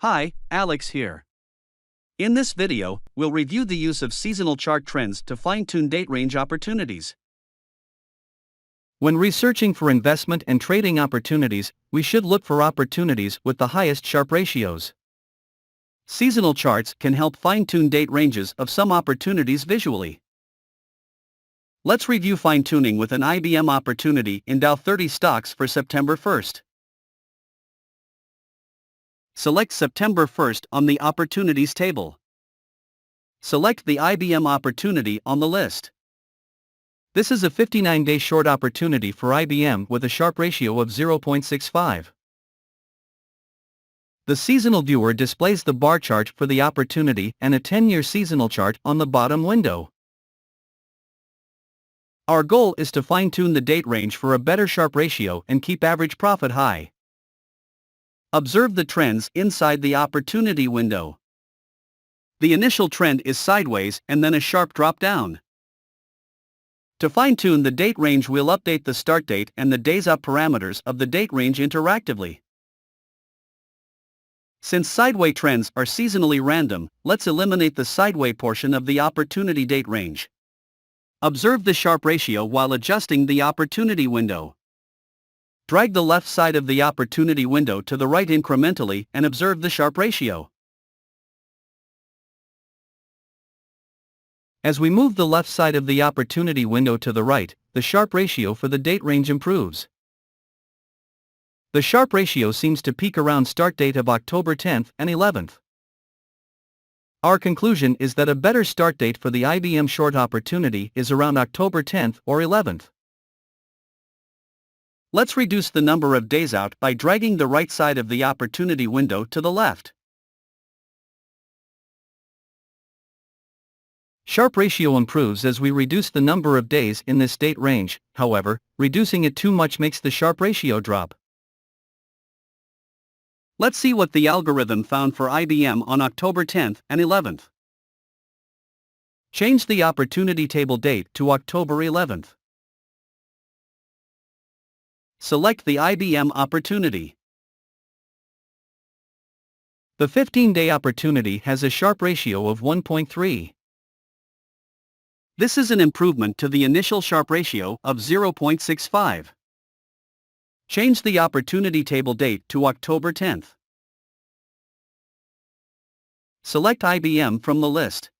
Hi, Alex here. In this video, we'll review the use of seasonal chart trends to fine-tune date range opportunities. When researching for investment and trading opportunities, we should look for opportunities with the highest Sharpe ratios. Seasonal charts can help fine-tune date ranges of some opportunities visually. Let's review fine-tuning with an IBM Opportunity in Dow 30 stocks for September 1st. Select September 1st on the Opportunities table. Select the IBM Opportunity on the list. This is a 59-day short opportunity for IBM with a Sharpe ratio of 0.65. The seasonal viewer displays the bar chart for the opportunity and a 10-year seasonal chart on the bottom window. Our goal is to fine-tune the date range for a better Sharpe ratio and keep average profit high. Observe the trends inside the opportunity window. The initial trend is sideways and then a sharp drop down. To fine-tune the date range, we'll update the start date and the days up parameters of the date range interactively. Since sideway trends are seasonally random, let's eliminate the sideway portion of the opportunity date range. Observe the Sharpe ratio while adjusting the opportunity window. Drag the left side of the opportunity window to the right incrementally and observe the Sharpe ratio. As we move the left side of the opportunity window to the right, the Sharpe ratio for the date range improves. The Sharpe ratio seems to peak around start date of October 10th and 11th. Our conclusion is that a better start date for the IBM short opportunity is around October 10th or 11th. Let's reduce the number of days out by dragging the right side of the opportunity window to the left. Sharpe ratio improves as we reduce the number of days in this date range. However, reducing it too much makes the Sharpe ratio drop. Let's see what the algorithm found for IBM on October 10th and 11th. Change the opportunity table date to October 11th. Select the IBM Opportunity. The 15-day opportunity has a Sharpe ratio of 1.3. This is an improvement to the initial Sharpe ratio of 0.65. Change the opportunity table date to October 10th. Select IBM from the list.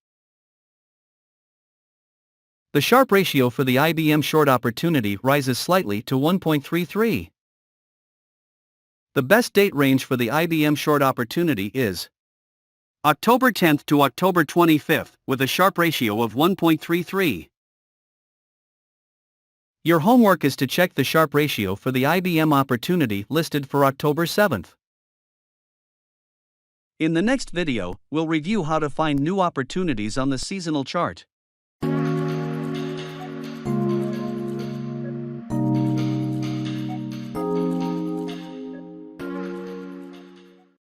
The Sharpe ratio for the IBM short opportunity rises slightly to 1.33. The best date range for the IBM short opportunity is October 10th to October 25th with a Sharpe ratio of 1.33. Your homework is to check the Sharpe ratio for the IBM opportunity listed for October 7th. In the next video, we'll review how to find new opportunities on the seasonal chart.